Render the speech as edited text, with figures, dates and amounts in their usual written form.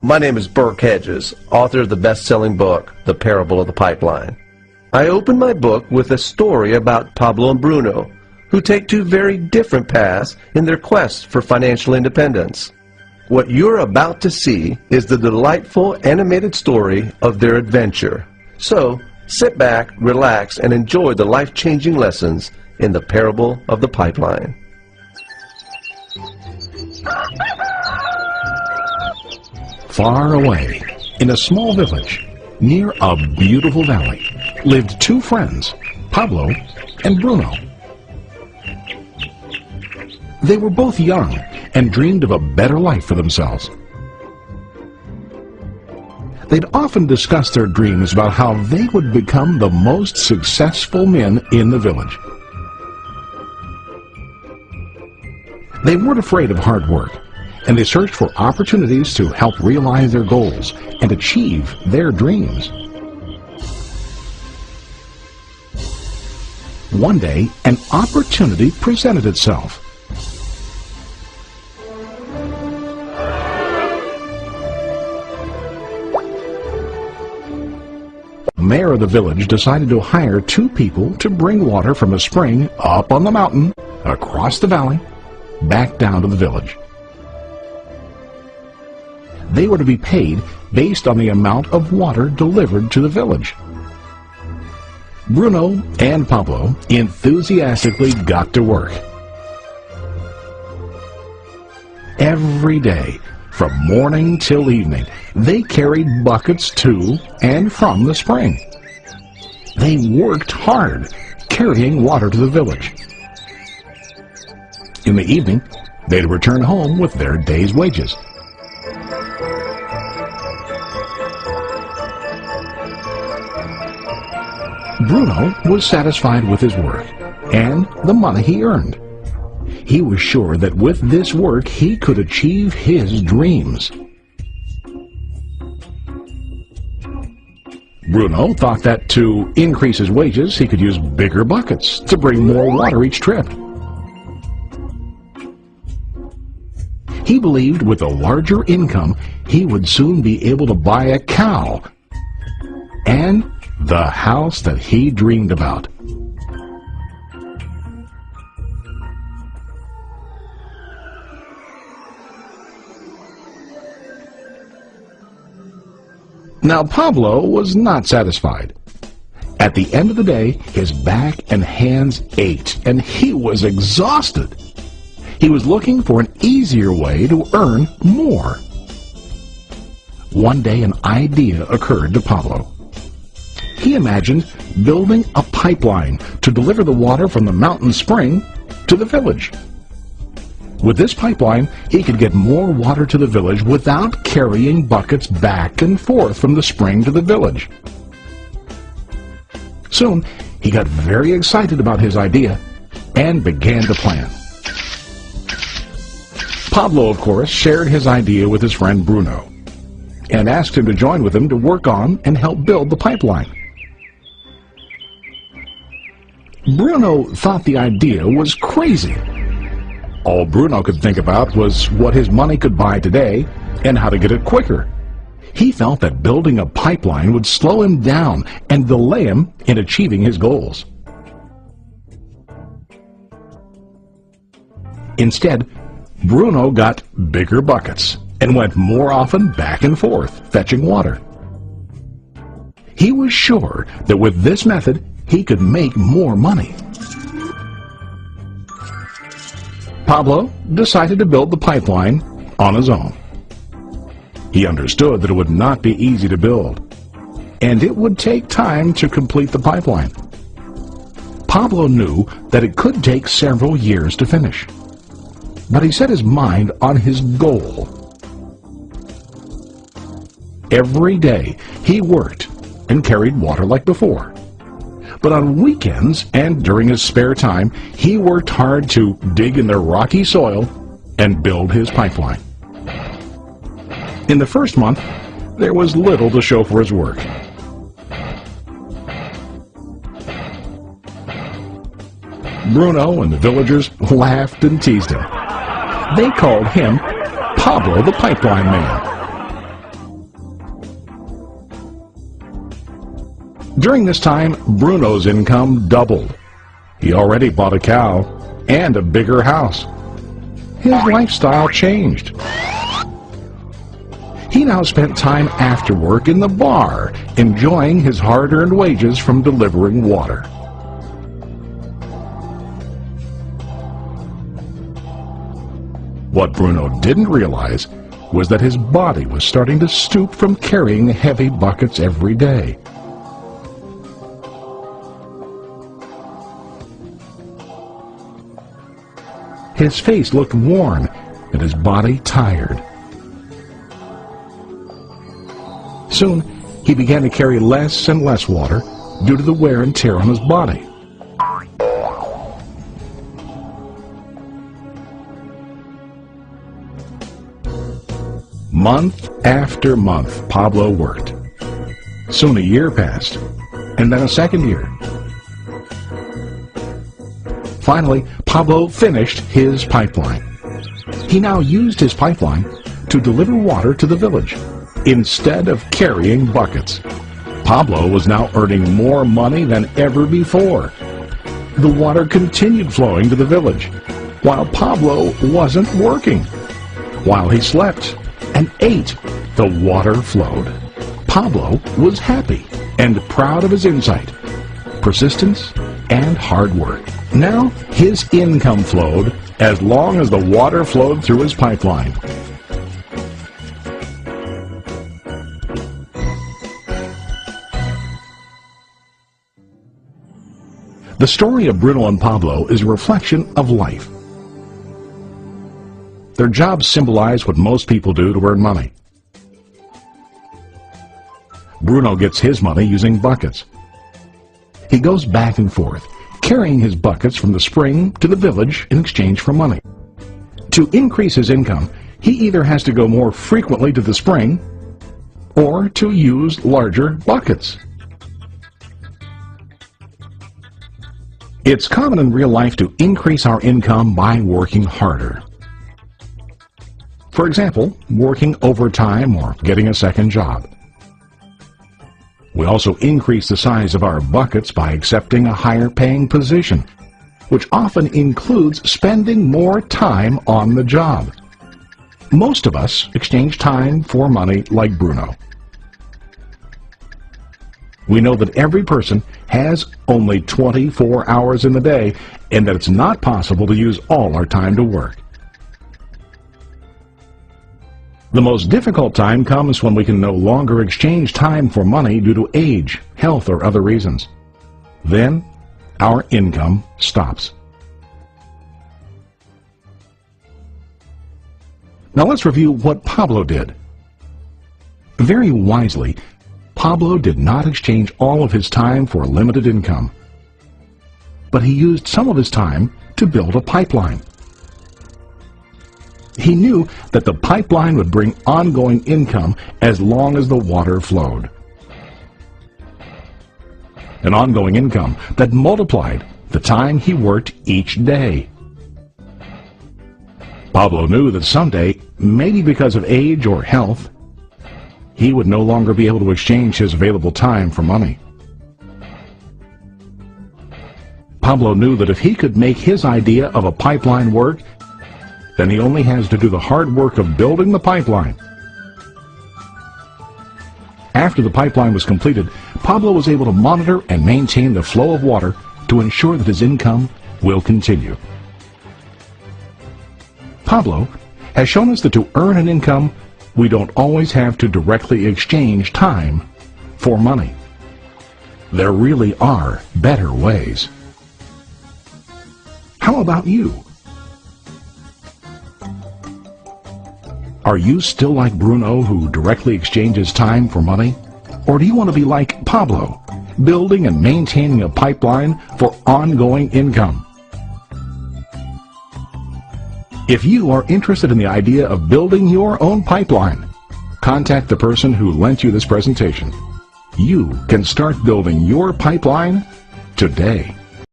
My name is Burke Hedges, author of the best-selling book, The Parable of the Pipeline. I open my book with a story about Pablo and Bruno, who take two very different paths in their quest for financial independence. What you're about to see is the delightful animated story of their adventure. So, sit back, relax, and enjoy the life-changing lessons in The Parable of the Pipeline. Far away, in a small village, near a beautiful valley, lived two friends, Pablo and Bruno. They were both young and dreamed of a better life for themselves. They'd often discussed their dreams about how they would become the most successful men in the village. They weren't afraid of hard work, and they searched for opportunities to help realize their goals and achieve their dreams. One day, an opportunity presented itself. The mayor of the village decided to hire two people to bring water from a spring up on the mountain, across the valley, back down to the village. They were to be paid based on the amount of water delivered to the village. Bruno and Pablo enthusiastically got to work. Every day, from morning till evening, they carried buckets to and from the spring. They worked hard, carrying water to the village. In the evening, they'd return home with their day's wages. Bruno was satisfied with his work and the money he earned. He was sure that with this work he could achieve his dreams. Bruno thought that to increase his wages he could use bigger buckets to bring more water each trip. He believed with a larger income he would soon be able to buy a cow and the house that he dreamed about. Now Pablo was not satisfied. At the end of the day, his back and hands ached, and he was exhausted. He was looking for an easier way to earn more. One day an idea occurred to Pablo. He imagined building a pipeline to deliver the water from the mountain spring to the village. With this pipeline, he could get more water to the village without carrying buckets back and forth from the spring to the village. Soon, he got very excited about his idea and began to plan. Pablo, of course, shared his idea with his friend Bruno and asked him to join with him to work on and help build the pipeline. Bruno thought the idea was crazy. All Bruno could think about was what his money could buy today and how to get it quicker. He felt that building a pipeline would slow him down and delay him in achieving his goals. Instead, Bruno got bigger buckets and went more often back and forth, fetching water. He was sure that with this method, he could make more money. Pablo decided to build the pipeline on his own. He understood that it would not be easy to build, and it would take time to complete the pipeline. Pablo knew that it could take several years to finish, but he set his mind on his goal. Every day he worked and carried water like before. But on weekends and during his spare time, he worked hard to dig in the rocky soil and build his pipeline. In the first month, there was little to show for his work. Bruno and the villagers laughed and teased him. They called him Pablo the Pipeline Man. During this time, Bruno's income doubled. He already bought a cow and a bigger house. His lifestyle changed. He now spent time after work in the bar, enjoying his hard-earned wages from delivering water. What Bruno didn't realize was that his body was starting to stoop from carrying heavy buckets every day. His face looked worn and his body tired. Soon, he began to carry less and less water due to the wear and tear on his body. Month after month, Pablo worked. Soon a year passed, and then a second year. Finally, Pablo finished his pipeline. He now used his pipeline to deliver water to the village instead of carrying buckets. Pablo was now earning more money than ever before. The water continued flowing to the village, while Pablo wasn't working. While he slept and ate, the water flowed. Pablo was happy and proud of his insight, persistence, and hard work. Now his income flowed as long as the water flowed through his pipeline. The story of Bruno and Pablo is a reflection of life. Their jobs symbolize what most people do to earn money. Bruno gets his money using buckets. He goes back and forth, carrying his buckets from the spring to the village in exchange for money. To increase his income, he either has to go more frequently to the spring or to use larger buckets. It's common in real life to increase our income by working harder. For example, working overtime or getting a second job. We also increase the size of our buckets by accepting a higher paying position, which often includes spending more time on the job. Most of us exchange time for money like Bruno. We know that every person has only 24 hours in the day and that it's not possible to use all our time to work. The most difficult time comes when we can no longer exchange time for money due to age, health, or other reasons. Then, our income stops. Now let's review what Pablo did. Very wisely, Pablo did not exchange all of his time for limited income, but he used some of his time to build a pipeline. He knew that the pipeline would bring ongoing income as long as the water flowed. An ongoing income that multiplied the time he worked each day. Pablo knew that someday, maybe because of age or health, he would no longer be able to exchange his available time for money. Pablo knew that if he could make his idea of a pipeline work, then he only has to do the hard work of building the pipeline. After the pipeline was completed, Pablo was able to monitor and maintain the flow of water to ensure that his income will continue. Pablo has shown us that to earn an income, we don't always have to directly exchange time for money. There really are better ways. How about you? Are you still like Bruno, who directly exchanges time for money? Or do you want to be like Pablo, building and maintaining a pipeline for ongoing income? If you are interested in the idea of building your own pipeline, contact the person who lent you this presentation. You can start building your pipeline today.